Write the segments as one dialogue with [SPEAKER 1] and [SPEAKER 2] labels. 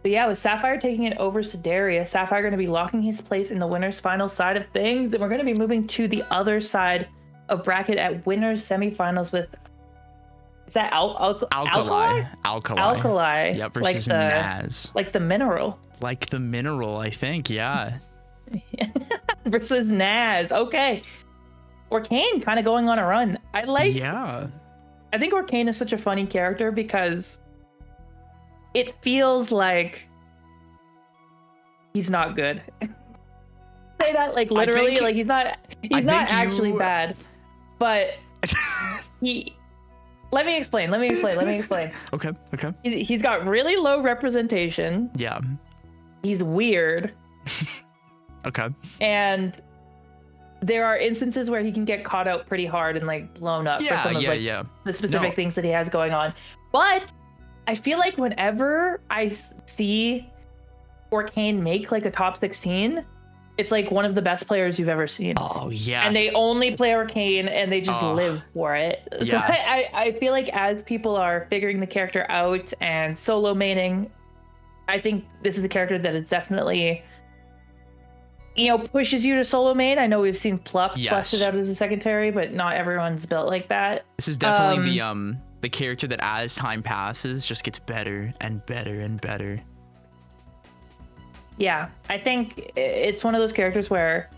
[SPEAKER 1] But yeah, with Sapphire taking it over Sedaria, Sapphire going to be locking his place in the winner's final side of things. And we're going to be moving to the other side of bracket at winners semifinals with, is that
[SPEAKER 2] Alkali?
[SPEAKER 1] Alkali.
[SPEAKER 2] Yep, versus Naz.
[SPEAKER 1] Like the mineral.
[SPEAKER 2] Like the mineral, I think, yeah.
[SPEAKER 1] Versus Naz. Okay. Orcane kind of going on a run.
[SPEAKER 2] Yeah.
[SPEAKER 1] I think Orcane is such a funny character because it feels like he's not good. Say that like literally, like he's not actually bad, but let me explain.
[SPEAKER 2] Okay.
[SPEAKER 1] He's got really low representation.
[SPEAKER 2] Yeah.
[SPEAKER 1] He's weird.
[SPEAKER 2] Okay.
[SPEAKER 1] And there are instances where he can get caught out pretty hard and like blown up for some of the specific things that he has going on. But I feel like whenever I see Orcane make like a top 16, it's like one of the best players you've ever seen.
[SPEAKER 2] Oh yeah.
[SPEAKER 1] And they only play Orcane and they just live for it. So I feel like as people are figuring the character out and solo maining, I think this is the character that is definitely, pushes you to solo main. I know we've seen Plup busted out as a secondary, but not everyone's built like that.
[SPEAKER 2] This is definitely the character that as time passes just gets better and better and better.
[SPEAKER 1] Yeah, I think it's one of those characters where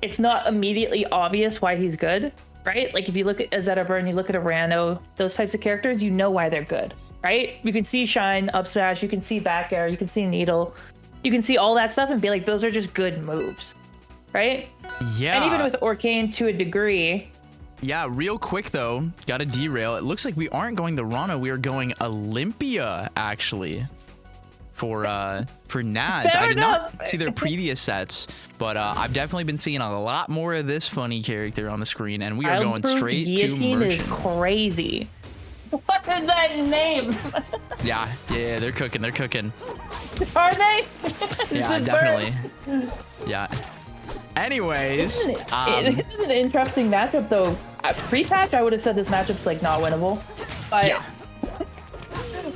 [SPEAKER 1] it's not immediately obvious why he's good, right? Like if you look at a Zetaburn, you look at a Ranno, those types of characters, you know why they're good, right? You can see Shine, Up Smash, you can see Back Air, you can see Needle, you can see all that stuff and be like, those are just good moves, right?
[SPEAKER 2] Yeah.
[SPEAKER 1] And even with Orcane to a degree.
[SPEAKER 2] Yeah, real quick though, gotta derail. It looks like we aren't going the Ranno, we are going Olympia actually. For Naz. I did not see their previous sets, but I've definitely been seeing a lot more of this funny character on the screen, and we are going straight to Merchant.
[SPEAKER 1] Is crazy. What is that name?
[SPEAKER 2] yeah, they're cooking.
[SPEAKER 1] Are they?
[SPEAKER 2] Yeah, definitely. Yeah. Anyways,
[SPEAKER 1] this is an interesting matchup though. Pre-patch, I would have said this matchup's like not winnable, but. Yeah.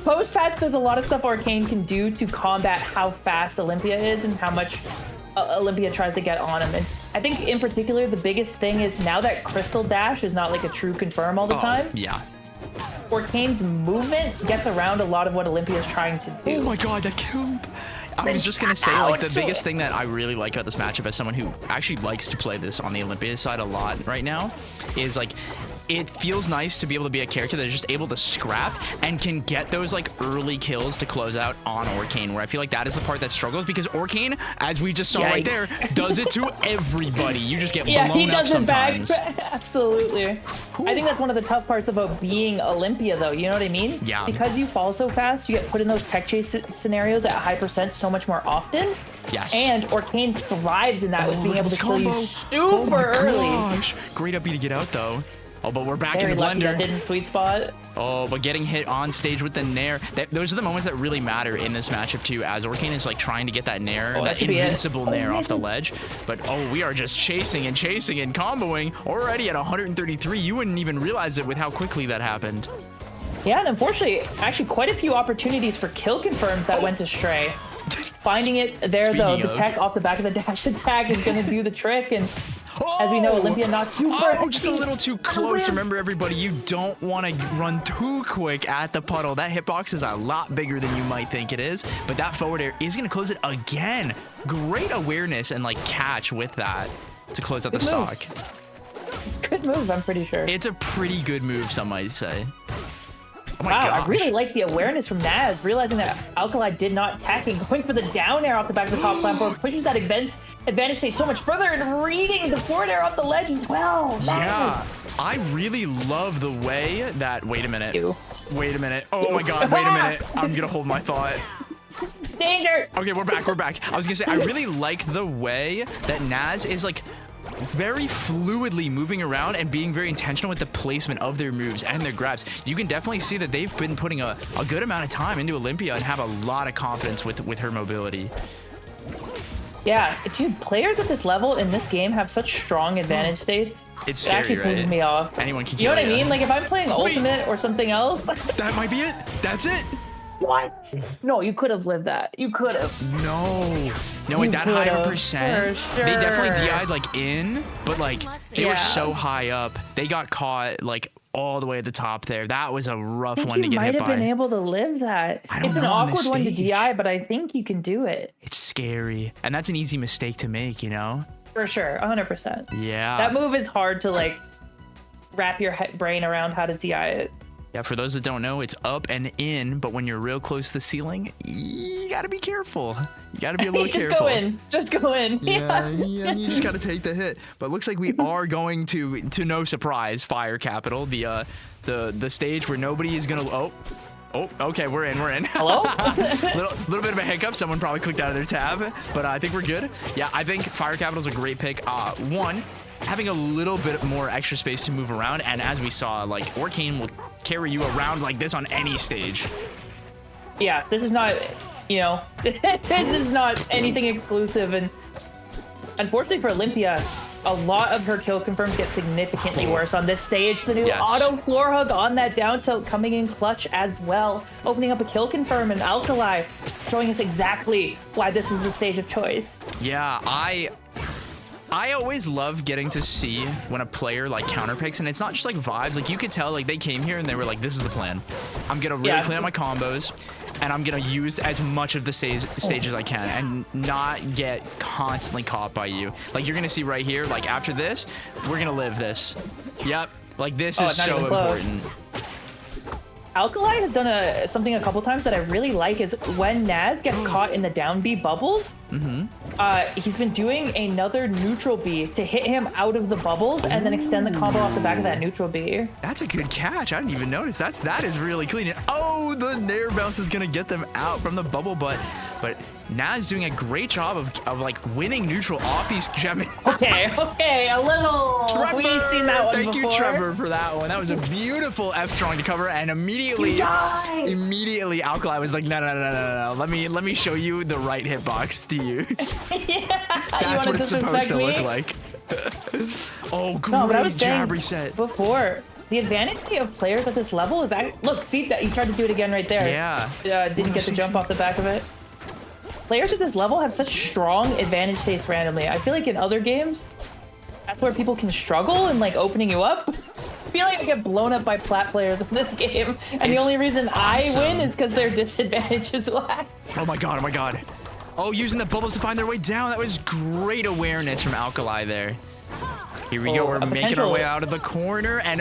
[SPEAKER 1] Post-patch, there's a lot of stuff Orcane can do to combat how fast Olympia is and how much Olympia tries to get on him. And I think in particular, the biggest thing is now that Crystal Dash is not like a true confirm all the time.
[SPEAKER 2] Yeah.
[SPEAKER 1] Orcane's movement gets around a lot of what Olympia is trying to do.
[SPEAKER 2] Oh my god, that killed. I was just gonna say, like, the biggest thing that I really like about this matchup as someone who actually likes to play this on the Olympia side a lot right now is like, it feels nice to be able to be a character that is just able to scrap and can get those like early kills to close out on Orcane, where I feel like that is the part that struggles because Orcane, as we just saw right there, does it to everybody. You just get blown up sometimes.
[SPEAKER 1] Absolutely. Whew. I think that's one of the tough parts about being Olympia though, you know what I mean?
[SPEAKER 2] Yeah.
[SPEAKER 1] Because you fall so fast, you get put in those tech chase scenarios at high percent so much more often.
[SPEAKER 2] Yes.
[SPEAKER 1] And Orcane thrives in that with being able to kill you super early.
[SPEAKER 2] Gosh. Great up B to get out though. Oh, but we're back in the blender.
[SPEAKER 1] That didn't sweet spot.
[SPEAKER 2] Oh, but getting hit on stage with the Nair. Those are the moments that really matter in this matchup too, as Orcane is like trying to get that Nair, that invincible Nair off the ledge. But we are just chasing and comboing already at 133. You wouldn't even realize it with how quickly that happened.
[SPEAKER 1] Yeah, and unfortunately, actually quite a few opportunities for kill confirms that went astray. Finding it there though, the peck off the back of the dash attack is going to do the trick, and as we know, Olympia not super.
[SPEAKER 2] Just a little too close. Remember, everybody, you don't want to run too quick at the puddle. That hitbox is a lot bigger than you might think it is, but that forward air is going to close it again. Great awareness and like catch with that to close out the stock.
[SPEAKER 1] Good move, I'm pretty sure.
[SPEAKER 2] It's a pretty good move, some might say. Oh my
[SPEAKER 1] wow,
[SPEAKER 2] gosh.
[SPEAKER 1] I really like the awareness from Naz, realizing that Alkali did not tech and going for the down air off the back of the top platform, pushes that advantage state so much further and reading the forward air off the ledge as well. Nice.
[SPEAKER 2] Yeah, I really love the way that, wait a minute. Oh my god, wait a minute. I'm gonna hold my thought.
[SPEAKER 1] Danger.
[SPEAKER 2] Okay, we're back. I was gonna say, I really like the way that Naz is like very fluidly moving around and being very intentional with the placement of their moves and their grabs. You can definitely see that they've been putting a good amount of time into Olympia and have a lot of confidence with her mobility.
[SPEAKER 1] Yeah, dude, players at this level in this game have such strong advantage states.
[SPEAKER 2] It's scary,
[SPEAKER 1] it actually pisses me off.
[SPEAKER 2] Anyone can kill
[SPEAKER 1] you know what I mean? Like if I'm playing Ultimate or something else.
[SPEAKER 2] That might be it. That's it.
[SPEAKER 1] What? No, you could have lived that. You could have.
[SPEAKER 2] No, at that high
[SPEAKER 1] could've,
[SPEAKER 2] percent,
[SPEAKER 1] for
[SPEAKER 2] they definitely
[SPEAKER 1] sure.
[SPEAKER 2] DI'd like in, but like they were
[SPEAKER 1] Yeah.
[SPEAKER 2] so high up, they got caught like all the way at the top there. That was a rough
[SPEAKER 1] I think
[SPEAKER 2] one to
[SPEAKER 1] you
[SPEAKER 2] get
[SPEAKER 1] might
[SPEAKER 2] hit
[SPEAKER 1] have been
[SPEAKER 2] by.
[SPEAKER 1] able to live that.
[SPEAKER 2] I don't
[SPEAKER 1] It's an
[SPEAKER 2] know on this
[SPEAKER 1] awkward one to
[SPEAKER 2] stage.
[SPEAKER 1] DI, but I think you can do it.
[SPEAKER 2] It's scary, and that's an easy mistake to make, you know?
[SPEAKER 1] For sure, 100%.
[SPEAKER 2] Yeah.
[SPEAKER 1] That move is hard to like wrap your brain around how to DI it.
[SPEAKER 2] Yeah, for those that don't know, it's up and in, but when you're real close to the ceiling, you gotta be careful. You gotta be a little
[SPEAKER 1] Just
[SPEAKER 2] careful.
[SPEAKER 1] go in. Just go in.
[SPEAKER 2] Yeah, you just gotta take the hit. But looks like we are going to no surprise, Fire Capital, the stage where nobody is gonna. Oh, okay, we're in.
[SPEAKER 1] Hello?
[SPEAKER 2] little bit of a hiccup. Someone probably clicked out of their tab, but I think we're good. Yeah, I think Fire Capital's a great pick. One, having a little bit more extra space to move around, and as we saw, like Orcane will carry you around like this on any stage.
[SPEAKER 1] Yeah, this is not, you know, this is not anything exclusive, and unfortunately for Olympia, a lot of her kill confirms get significantly worse on this stage. The new
[SPEAKER 2] Yes.
[SPEAKER 1] auto floor hug on that down tilt coming in clutch as well, opening up a kill confirm and Alkali, showing us exactly why this is the stage of choice.
[SPEAKER 2] Yeah, I always love getting to see when a player like counterpicks, and it's not just like vibes. Like you could tell, like they came here and they were like, "This is the plan. I'm gonna really clean up my combos, and I'm gonna use as much of the stage as I can, and not get constantly caught by you." Like you're gonna see right here. Like after this, we're gonna live this. Yep. Like this is
[SPEAKER 1] not
[SPEAKER 2] so
[SPEAKER 1] even close.
[SPEAKER 2] important.
[SPEAKER 1] Alkali has done something a couple times that I really like is when Naz gets caught in the down B bubbles, he's been doing another neutral B to hit him out of the bubbles and then extend the combo off the back of that neutral B.
[SPEAKER 2] That's a good catch. I didn't even notice. That is really clean. Oh, the Nair bounce is gonna get them out from the bubble, but Naz doing a great job of like winning neutral off these gem.
[SPEAKER 1] Okay, a little.
[SPEAKER 2] Trevor,
[SPEAKER 1] We've seen that one
[SPEAKER 2] thank
[SPEAKER 1] before.
[SPEAKER 2] you, Trevor, for that one. That was a beautiful F strong to cover, and immediately Alkali was like, no. Let me show you the right hitbox to use.
[SPEAKER 1] Yeah,
[SPEAKER 2] That's what it's supposed to look like. Oh, great
[SPEAKER 1] No, but I was saying
[SPEAKER 2] jab reset.
[SPEAKER 1] before, the advantage of players at this level is look, see that he tried to do it again right there.
[SPEAKER 2] Yeah.
[SPEAKER 1] Didn't get the jump off the back of it. Players at this level have such strong advantage states randomly. I feel like in other games, that's where people can struggle and like opening you up. I feel like I get blown up by plat players in this game, and the only reason I win is because their disadvantage is lack.
[SPEAKER 2] Oh my god. Oh, using the bubbles to find their way down. That was great awareness from Alkali there. Here we go. We're making our way out of the corner, and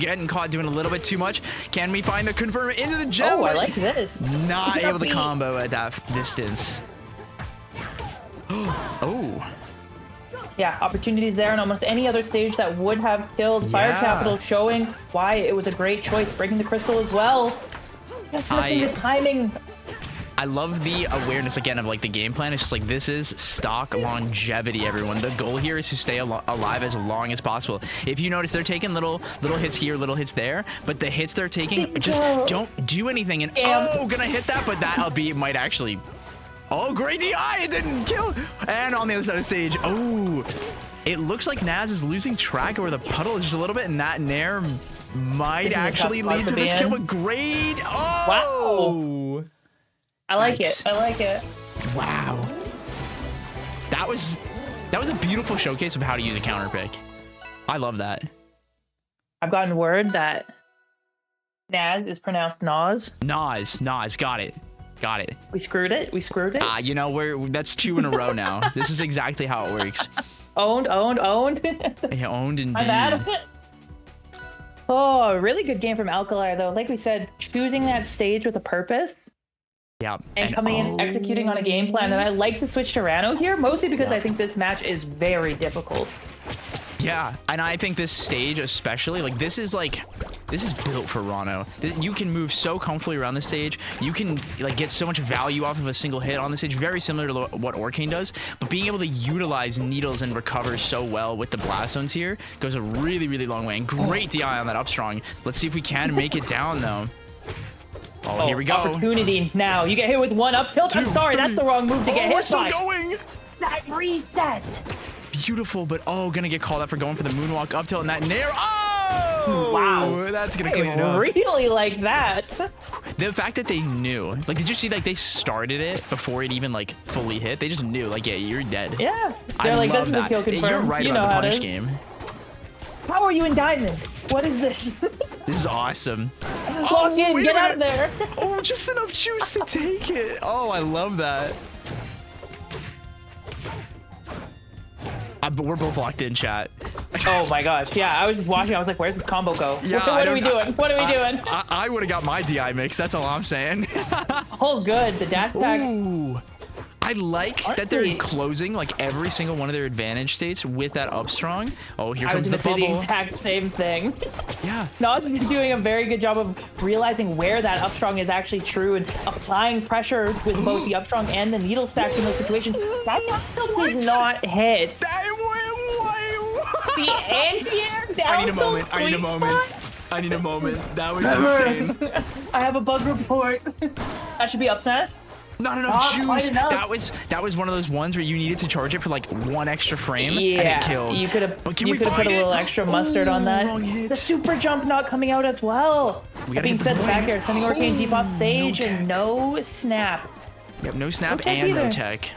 [SPEAKER 2] getting caught doing a little bit too much. Can we find the confirm into the gem?
[SPEAKER 1] Oh, I like this.
[SPEAKER 2] Not able to combo at that distance. Oh.
[SPEAKER 1] Yeah, opportunities there on almost any other stage that would have killed Fire Capital, showing why it was a great choice, breaking the crystal as well. Just missing the timing.
[SPEAKER 2] I love the awareness again of like the game plan. It's just like this is stock longevity, everyone. The goal here is to stay alive as long as possible. If you notice, they're taking little hits here, little hits there, but the hits they're taking just don't do anything. And gonna hit that, but that might actually. Oh, great DI! It didn't kill. And on the other side of the stage, it looks like Naz is losing track over the puddle just a little bit, and that Nair might actually lead to this kill. But great! Oh!
[SPEAKER 1] Wow! I like it. I like it.
[SPEAKER 2] Wow. That was a beautiful showcase of how to use a counter pick. I love that.
[SPEAKER 1] I've gotten word that Naz is pronounced Nas.
[SPEAKER 2] Nas. Got it.
[SPEAKER 1] We screwed it.
[SPEAKER 2] You know, that's 2 in a row now. This is exactly how it works.
[SPEAKER 1] Owned.
[SPEAKER 2] Yeah, owned indeed.
[SPEAKER 1] My bad. Oh, really good game from Alkali though. Like we said, choosing that stage with a purpose.
[SPEAKER 2] Yeah.
[SPEAKER 1] And coming in, executing on a game plan. And I like the switch to Ranno here, mostly because I think this match is very difficult.
[SPEAKER 2] Yeah, and I think this stage especially, like this is built for Ranno. You can move so comfortably around the stage. You can like get so much value off of a single hit on the stage, very similar to what Orcane does. But being able to utilize needles and recover so well with the blast zones here goes a really, really long way. And great DI on that up strong. Let's see if we can make it down though. Oh, here we go.
[SPEAKER 1] Opportunity now. You get hit with one up tilt. I'm sorry, that's the wrong move to get hit
[SPEAKER 2] we're still going.
[SPEAKER 1] That reset.
[SPEAKER 2] Beautiful, but gonna get called out for going for the moonwalk up tilt and that Nair. Oh!
[SPEAKER 1] Wow.
[SPEAKER 2] That's gonna clean it up.
[SPEAKER 1] Really like that.
[SPEAKER 2] the fact that they knew, like, did you see, like, they started it before it even, like, fully hit? They just knew, like, yeah, you're dead.
[SPEAKER 1] Yeah. They're like, this is a kill confirmed.
[SPEAKER 2] You're right about the punish game.
[SPEAKER 1] How are you in diamond? What is this?
[SPEAKER 2] This is awesome.
[SPEAKER 1] Walk in, get out of there.
[SPEAKER 2] Oh, just enough juice to take it. Oh, I love that. But we're both locked in, chat.
[SPEAKER 1] Oh my gosh, yeah, I was watching, I was like, where's this combo go?
[SPEAKER 2] Yeah,
[SPEAKER 1] what are we doing? What are we doing?
[SPEAKER 2] I would have got my DI mix, that's all I'm saying.
[SPEAKER 1] Oh, good, the dash attack.
[SPEAKER 2] Ooh. I like
[SPEAKER 1] Honestly,
[SPEAKER 2] that they're closing like every single one of their advantage states with that up strong. Oh, here comes the bubble.
[SPEAKER 1] I was gonna say the exact same thing.
[SPEAKER 2] Yeah.
[SPEAKER 1] Nas is doing a very good job of realizing where that up strong is actually true and applying pressure with both the up strong and the needle stacks in those situations. That did not hit. The anti-air down.
[SPEAKER 2] I need a moment. I need a moment.
[SPEAKER 1] Spot.
[SPEAKER 2] I need a moment. That was insane.
[SPEAKER 1] I have a bug report. That should be up smash.
[SPEAKER 2] Not enough juice. That was one of those ones where you needed to charge it for like one extra frame and it killed.
[SPEAKER 1] You could have put a little extra mustard on that. The super jump not coming out as well. That being said, back air sending Orcane deep off stage and no snap.
[SPEAKER 2] Yep, no snap and no tech.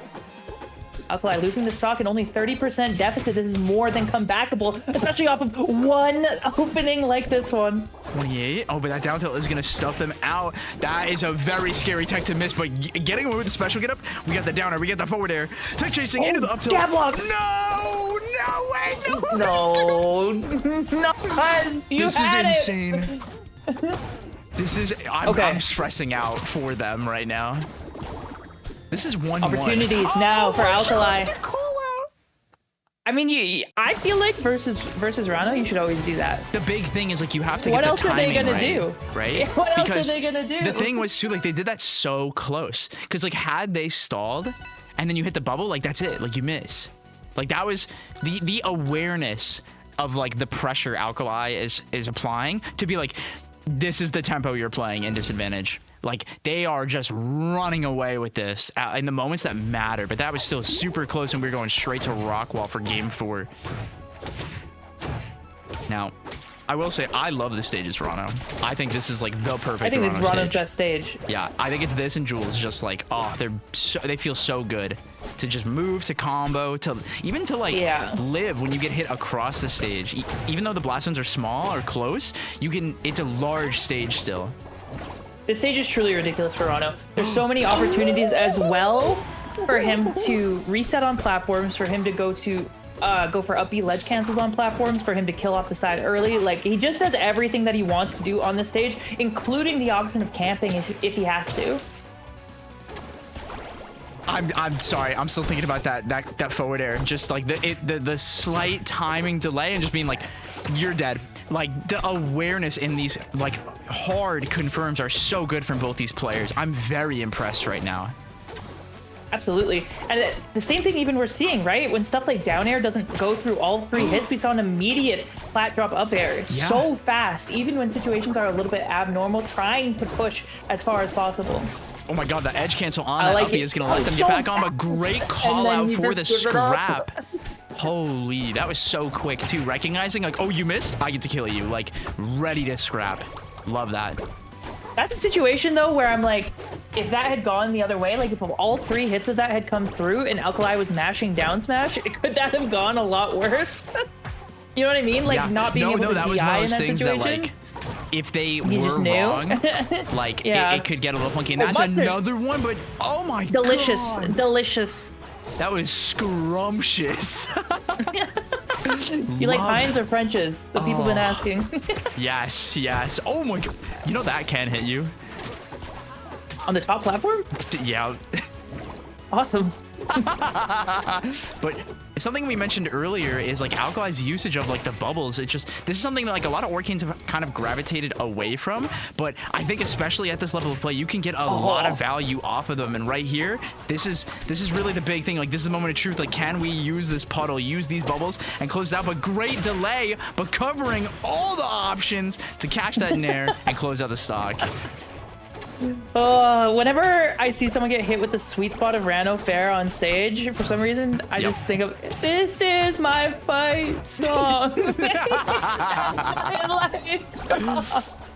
[SPEAKER 1] Alkali losing the stock and only 30% deficit. This is more than comebackable, especially off of one opening like this one.
[SPEAKER 2] 28. Oh, but that down tilt is going to stuff them out. That is a very scary tech to miss, but getting away with the special get up, we got the downer, we got the forward air. Tech chasing into the up tilt.
[SPEAKER 1] Jab block.
[SPEAKER 2] No way.
[SPEAKER 1] No.
[SPEAKER 2] This is insane. This is, I'm stressing out for them right now. This is 1-1.
[SPEAKER 1] Opportunities now for Alkali. I mean, I feel like versus Ranno, you should always do that.
[SPEAKER 2] The big thing is like you have to get the timing right. What else are they gonna do? Right?
[SPEAKER 1] What else are they gonna do?
[SPEAKER 2] The thing was too, like they did that so close. Because like had they stalled and then you hit the bubble, like that's it. Like you miss. Like that was the awareness of like the pressure Alkali is applying to be like, this is the tempo you're playing in disadvantage. Like they are just running away with this in the moments that matter, but that was still super close and we were going straight to Rockwall for game 4. Now, I will say I love the stages for Ranno. I think this is like the perfect.
[SPEAKER 1] I think this is Ranno's
[SPEAKER 2] stage.
[SPEAKER 1] Best stage.
[SPEAKER 2] Yeah, I think it's this and Jules just like, oh, they feel so good to just move, to combo, to even to like live when you get hit across the stage. Even though the blast zones are small or close, it's a large stage still.
[SPEAKER 1] This stage is truly ridiculous for Ranno. There's so many opportunities as well for him to reset on platforms, for him to go for up B ledge cancels on platforms, for him to kill off the side early. Like he just does everything that he wants to do on the stage, including the option of camping if he has to.
[SPEAKER 2] I'm sorry. I'm still thinking about that forward air. Just like the slight timing delay and just being like, you're dead. Like the awareness in these like hard confirms are so good from both these players. I'm very impressed right now.
[SPEAKER 1] Absolutely. And the same thing even we're seeing, right? When stuff like down air doesn't go through all 3 hits, we saw an immediate flat drop up air. It's so fast, even when situations are a little bit abnormal, trying to push as far as possible.
[SPEAKER 2] Oh my god, the edge cancel on that uppy is going to let them get back on, but great call out for the scrap. Holy, that was so quick too. Recognizing like, oh, you missed? I get to kill you. Like, ready to scrap. Love that.
[SPEAKER 1] That's a situation though where I'm like, if that had gone the other way, like if all 3 hits of that had come through and Alkali was mashing down smash, could that have gone a lot worse? You know what I mean? Like not being able to
[SPEAKER 2] that was
[SPEAKER 1] DI
[SPEAKER 2] one of
[SPEAKER 1] in
[SPEAKER 2] those
[SPEAKER 1] that
[SPEAKER 2] things
[SPEAKER 1] situation.
[SPEAKER 2] That like, if they were wrong, like it could get a little funky. And that's another one, but oh my god.
[SPEAKER 1] Delicious.
[SPEAKER 2] That was scrumptious.
[SPEAKER 1] You like Heinz or French's? The people been asking.
[SPEAKER 2] Yes. Oh my god. You know that can hit you.
[SPEAKER 1] On the top platform?
[SPEAKER 2] Yeah.
[SPEAKER 1] Awesome.
[SPEAKER 2] But something we mentioned earlier is like Alkali's usage of like the bubbles. It's just, this is something that like a lot of Orcanes have kind of gravitated away from, but I think especially at this level of play you can get a lot of value off of them. And right here, this is really the big thing. Like this is the moment of truth. Like, can we use this puddle, use these bubbles and close it out? But great delay, but covering all the options to catch that nair and close out the stock.
[SPEAKER 1] Whenever I see someone get hit with the sweet spot of Ranno fair on stage, for some reason, I just think of, this is my fight song.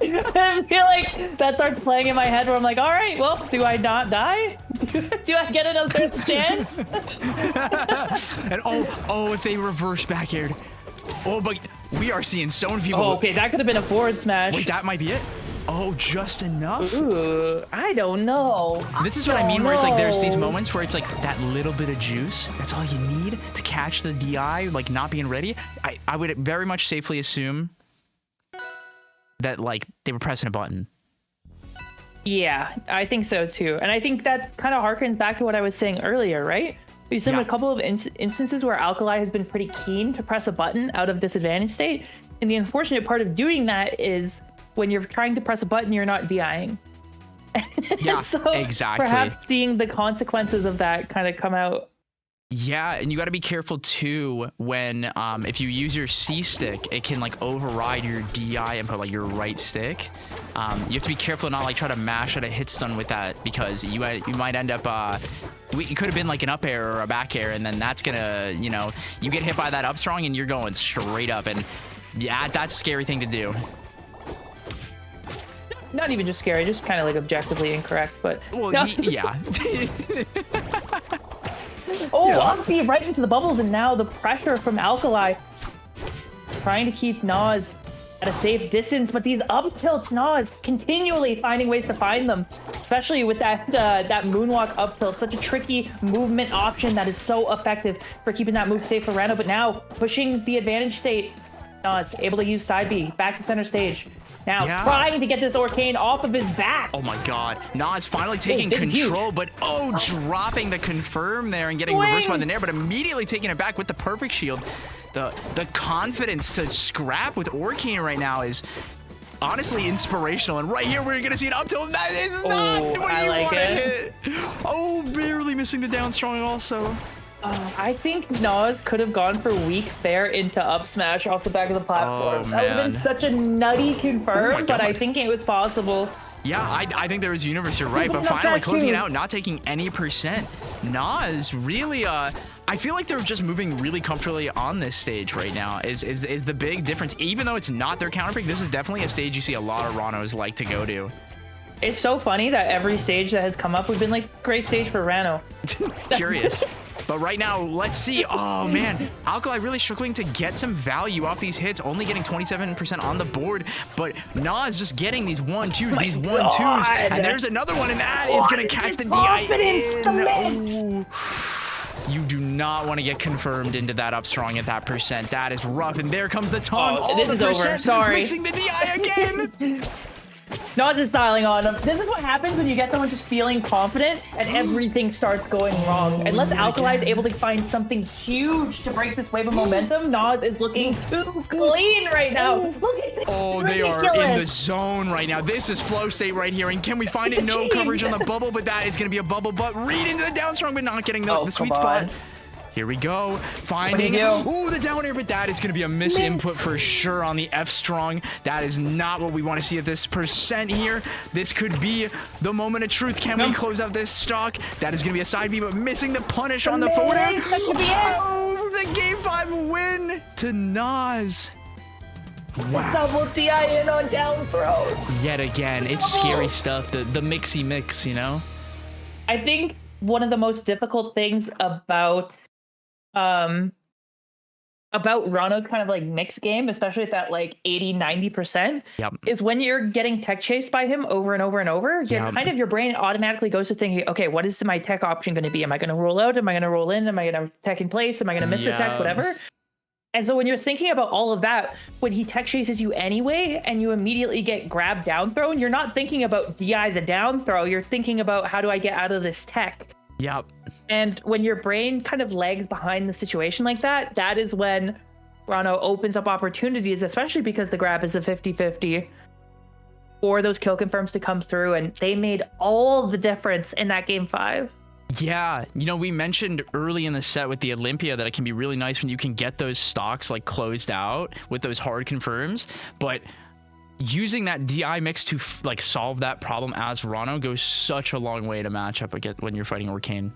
[SPEAKER 1] I feel like that starts playing in my head where I'm like, all right, well, do I not die? Do I get another chance?
[SPEAKER 2] And if they reverse back aired. Oh, but we are seeing so many people.
[SPEAKER 1] Oh, okay, that could have been a forward smash.
[SPEAKER 2] Wait, that might be it. Oh, just enough?
[SPEAKER 1] Ooh, I don't know.
[SPEAKER 2] This is what I mean, where it's like there's these moments where it's like that little bit of juice. That's all you need to catch the DI, like not being ready. I would very much safely assume that like they were pressing a button.
[SPEAKER 1] Yeah, I think so too. And I think that kind of harkens back to what I was saying earlier, right? We've seen a couple of instances where Alkali has been pretty keen to press a button out of disadvantage state. And the unfortunate part of doing that is when you're trying to press a button, you're not DIing.
[SPEAKER 2] Yeah,
[SPEAKER 1] so
[SPEAKER 2] exactly.
[SPEAKER 1] Perhaps seeing the consequences of that kind of come out.
[SPEAKER 2] Yeah, and you got to be careful too when if you use your C stick, it can like override your DI input, like your right stick. You have to be careful not like try to mash at a hit stun with that, because you might end up it could have been like an up air or a back air, and then that's gonna, you know, you get hit by that up strong and you're going straight up, and yeah, that's a scary thing to do.
[SPEAKER 1] Not even just scary, just kind of like objectively incorrect, but
[SPEAKER 2] well,
[SPEAKER 1] no.
[SPEAKER 2] Yeah.
[SPEAKER 1] Oh, up B right into the bubbles, and now the pressure from Alkali trying to keep Nas at a safe distance, but these up tilts, Nas continually finding ways to find them, especially with that that moonwalk up tilt, such a tricky movement option that is so effective for keeping that move safe for Ranno. But now pushing the advantage state, Nas able to use side B back to center stage. Now trying to get this Orcane off of his back.
[SPEAKER 2] Oh my god. Nas finally taking control, but dropping the confirm there and getting reversed by the Nair, but immediately taking it back with the perfect shield. The confidence to scrap with Orcane right now is honestly inspirational. And right here we're gonna see an up tilt. That is not what you want to hit. Oh, barely missing the down strong also.
[SPEAKER 1] I think Nas could have gone for weak fair into up smash off the back of the platform. That would have been such a nutty confirm, but I think it was possible.
[SPEAKER 2] Yeah, I think there was a universe, you're right, but finally closing it out, not taking any percent. Nas really, I feel like they're just moving really comfortably on this stage right now is the big difference. Even though it's not their counter pick, this is definitely a stage you see a lot of Rannos like to go to.
[SPEAKER 1] It's so funny that every stage that has come up, we've been like, great stage for Ranno.
[SPEAKER 2] Curious. But right now, let's see. Oh, man. Alkali really struggling to get some value off these hits, only getting 27% on the board. But Nas just getting these 1-2s, these 1-2s. And there's another one, and that is going to catch the DI in. You do not want to get confirmed into that up strong at that percent. That is rough. And there comes the tongue.
[SPEAKER 1] This is over. Sorry.
[SPEAKER 2] Mixing the DI again.
[SPEAKER 1] Nas is styling on him. This is what happens when you get someone just feeling confident and everything starts going wrong. Unless Alkali is able to find something huge to break this wave of momentum, Nas is looking too clean right now. Look at this.
[SPEAKER 2] Oh, they are in the zone right now. This is flow state right here. And can we find it? No coverage on the bubble, but that is going to be a bubble. But read into the down strong, but not getting the sweet spot. Here we go. Finding. Oh, the down air, but that is going to be a miss input for sure on the F strong. That is not what we want to see at this percent here. This could be the moment of truth. Can we close out this stock? That is going to be a side B, but missing the punish on the forward air. Oh, the game 5 win to Nas.
[SPEAKER 1] Wow. Double DI in on down throw.
[SPEAKER 2] Yet again, it's scary stuff. The mixy mix, you know?
[SPEAKER 1] I think one of the most difficult things about Ranno's kind of like mixed game, especially at that like 80-90%, is when you're getting tech chased by him over and over and over, your brain automatically goes to thinking, okay, what is my tech option going to be? Am I going to roll out? Am I going to roll in? Am I going to tech in place? Am I going to miss the tech? Whatever. And so when you're thinking about all of that, when he tech chases you anyway, and you immediately get grabbed down thrown, you're not thinking about DI the down throw. You're thinking about how do I get out of this tech?
[SPEAKER 2] Yep.
[SPEAKER 1] And when your brain kind of lags behind the situation like that, that is when Ranno opens up opportunities, especially because the grab is a 50-50, for those kill confirms to come through. And they made all the difference in that game 5.
[SPEAKER 2] Yeah, you know, we mentioned early in the set with the Olympia that it can be really nice when you can get those stocks like closed out with those hard confirms, but using that DI mix to like solve that problem as Ranno goes such a long way to match up against when you're fighting Orcane.